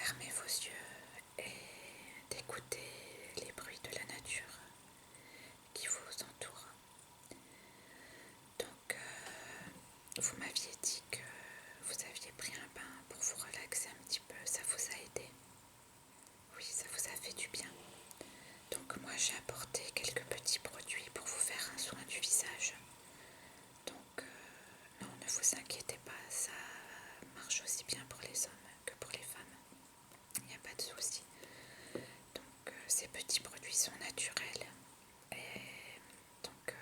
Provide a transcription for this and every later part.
fermer vos yeux et d'écouter les bruits de la nature qui vous entourent. Donc, vous m'aviez dit que vous aviez pris un bain pour vous relaxer un petit peu, ça vous a aidé? Oui, ça vous a fait du bien. Donc moi j'ai apporté quelques petits produits pour vous faire un soin du visage. Donc non, ne vous inquiétez pas, ça marche aussi bien pour les hommes que pour les femmes. Il n'y a pas de souci. Donc ces petits produits sont naturels et donc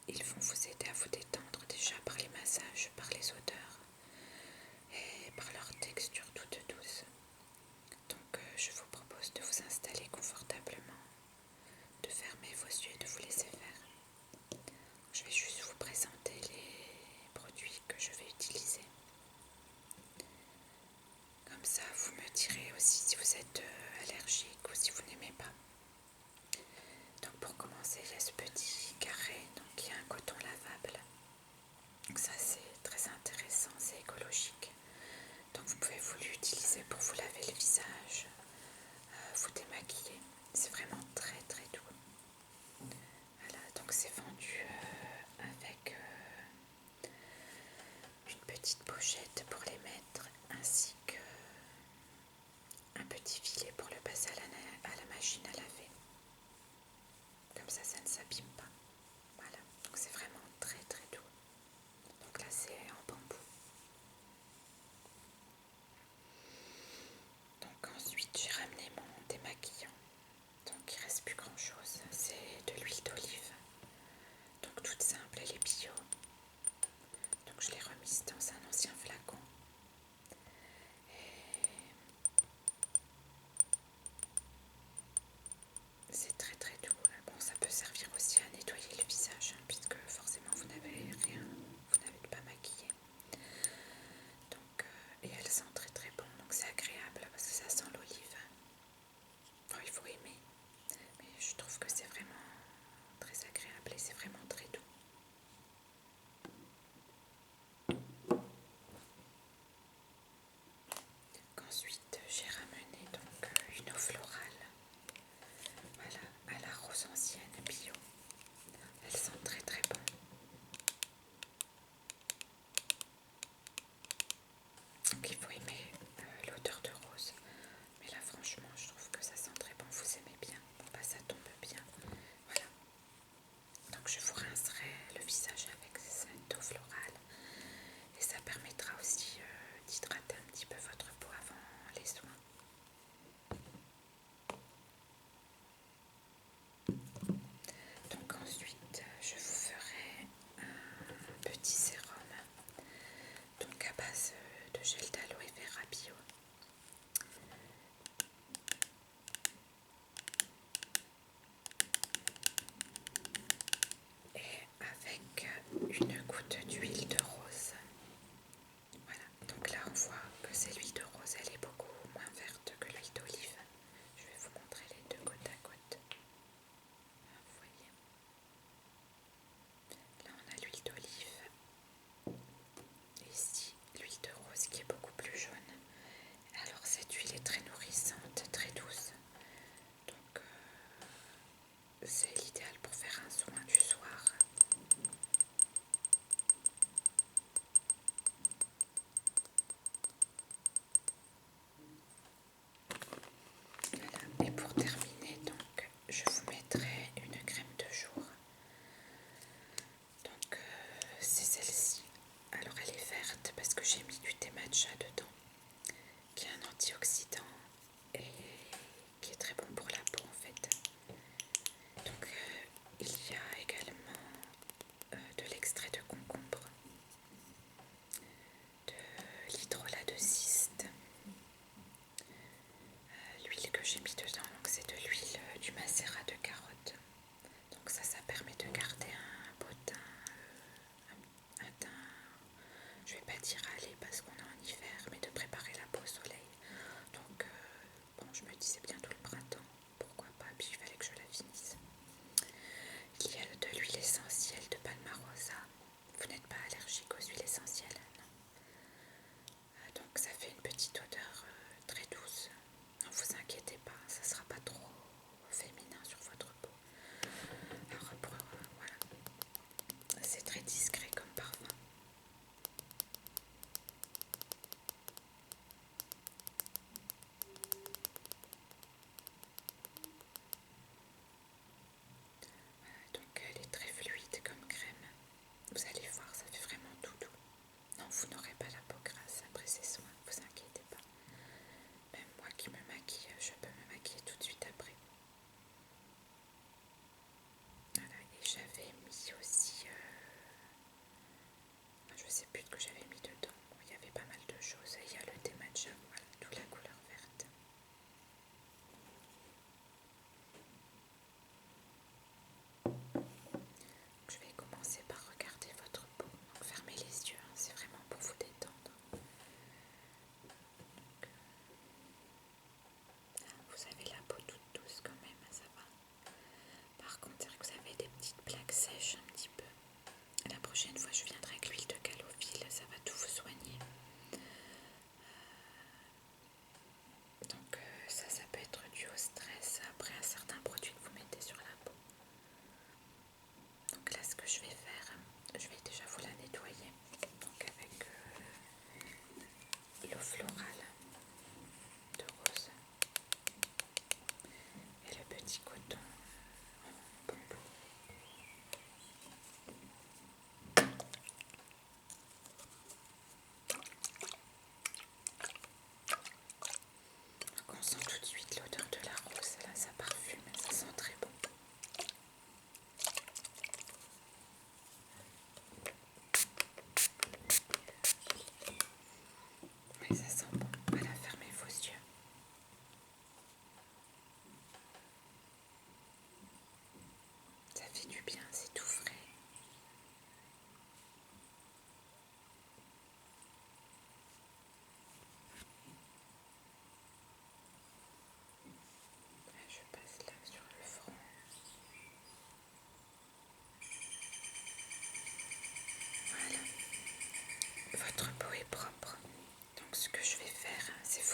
ils vont vous aider à vous détendre déjà par les massages, par les odeurs et par leur texture toute douce. Donc je vous propose de vous installer confortablement, de fermer vos yeux et de vous laisser faire. Je vais juste vous présenter les produits que je vais utiliser. Comme ça, vous me direz aussi si vous êtes allergique ou si vous n'aimez pas. Donc pour commencer, il y a ce petit carré, donc il y a un coton lavable. Donc ça c'est très intéressant, c'est écologique. Donc vous pouvez vous l'utiliser pour vous laver le visage, vous démaquiller. C'est vraiment très très doux. Voilà, donc c'est vendu avec une petite pochette pour les mettre ainsi qu'un petit filet pour le passer à la machine à laver. Comme ça ne s'abîme pas. Voilà, donc c'est vraiment très très doux. Donc là c'est en bambou. Donc ensuite j'ai ramené mon démaquillant. Donc il reste plus grand chose. C'est de l'huile d'olive. Donc toute simple, elle est bio. Donc je l'ai remise dans un ancien flacon. Et c'est très très doux. Bon, ça peut servir aussi à nettoyer le visage, puisque forcément vous n'avez rien, vous n'avez pas maquillé. Donc, et elle sent très très bon, donc c'est agréable parce que ça sent l'olive. Enfin, il faut aimer, mais je trouve que c'est vraiment très agréable et c'est vraiment très doux. Ensuite, j'ai ramené donc une eau florale, voilà, à la rose ancienne bio. Elle sent très très bon. Donc il faut aimer l'odeur de rose. Mais là franchement je trouve que ça sent très bon, vous aimez bien. Bon bah ça tombe bien. Voilà. Donc je vous rincerai le visage avec cette eau florale. Et ça permettra aussi d'hydrater un petit peu votre peau avant les soins. Donc ensuite je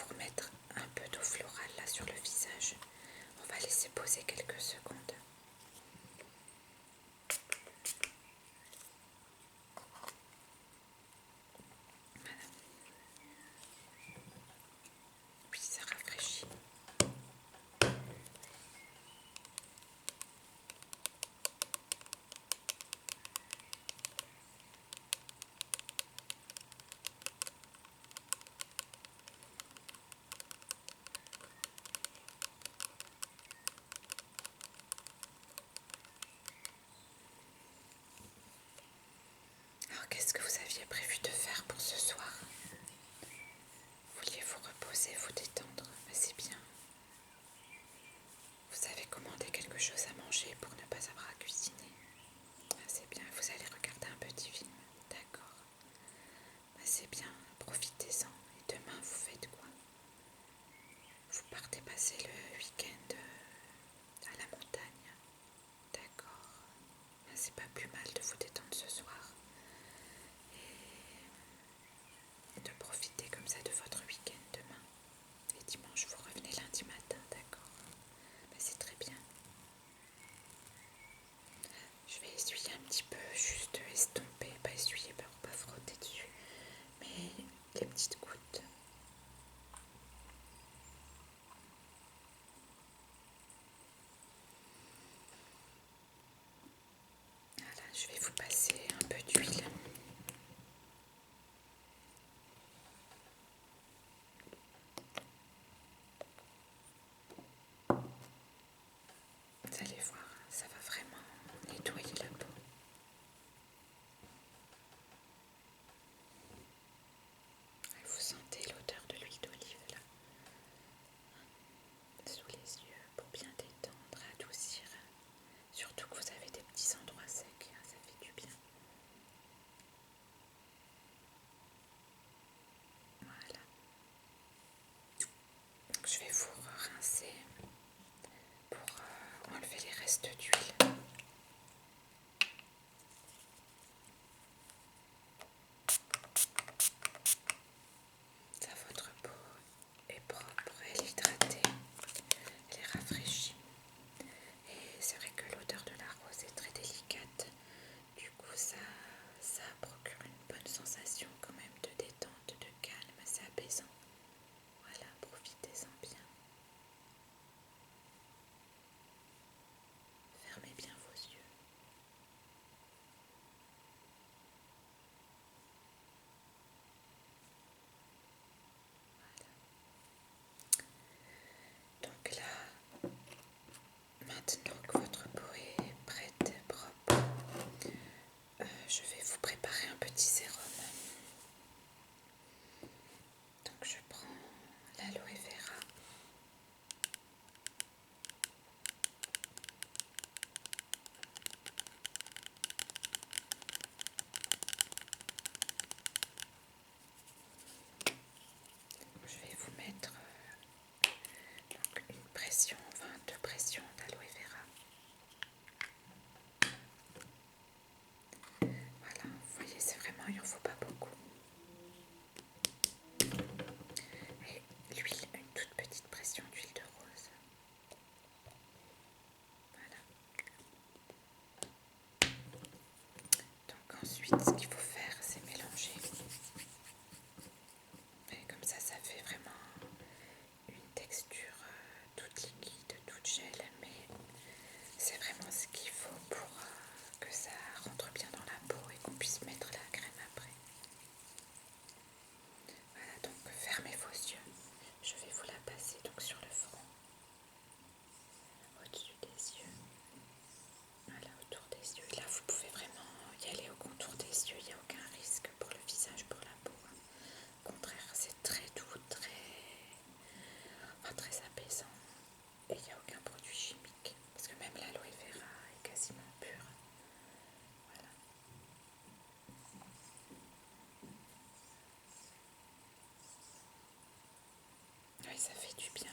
vous remettre un peu d'eau florale là sur le visage. On va laisser poser quelques secondes. Voilà. Oui, ça rafraîchit. Alors, qu'est-ce que vous aviez prévu de faire pour ce soir? Vouliez vous reposer, vous détendre, mais c'est bien. Vous avez commandé quelque chose à manger pour ne pas avoir à cuisiner. Ah, c'est bien, vous allez regarder un petit film. D'accord. Ah, c'est bien, profitez-en. Et demain, vous faites quoi? Vous partez passer le week-end à la montagne. D'accord. Ah, c'est pas plus mal de vous détendre ce soir. Et de profiter comme ça de votre week-end demain. Et dimanche, vous revenez lundi matin, d'accord? Ben, c'est très bien. Je vais essuyer un petit peu, juste estomper, pas essuyer, pas frotter dessus, mais les petites gouttes. Voilà, je vais vous passer un peu d'huile. Vous allez voir, ça va vraiment nettoyer la peau. Et vous sentez l'odeur de l'huile d'olive là, sous les yeux, pour bien détendre, adoucir. Surtout que vous avez des petits endroits secs, ça fait du bien. Voilà. Donc je vais vous rincer pour enlever les restes d'huile. Ça, votre peau est propre, elle est hydratée, elle est rafraîchie. Et c'est vrai que l'odeur de la rose est très délicate. Du coup, ça procure une bonne sensation quand même de détente, de calme, c'est apaisant. Voilà, profitez-en bien. Fermez bien vos yeux. Donc là, maintenant que votre peau est prête, propre, je vais vous préparer un petit sérum. Donc je prends l'aloe vera. Je vais vous mettre donc une pression, enfin 2 pressions d'aloe vera. Voilà, vous voyez, c'est vraiment, il n'en faut pas beaucoup. Et l'huile, une toute petite pression d'huile de rose. Voilà. Donc ensuite, ce qu'il faut faire, c'est mélanger. Et comme ça fait vraiment une texture toute liquide, toute gel, mais c'est vraiment ce qu'il faut pour que ça rentre bien dans la peau et qu'on puisse mettre la crème après. Voilà, donc fermez vos yeux. Je vais vous la passer donc sur le front, au-dessus des yeux, voilà, autour des yeux. Là, vous pouvez vraiment y aller au contour des yeux, il n'y a aucun risque pour le visage, pour la peau. Au contraire, c'est très doux, très apaisant. Et il n'y a aucun produit chimique, parce que même l'aloe vera est quasiment pure. Voilà. Oui, ça fait du bien.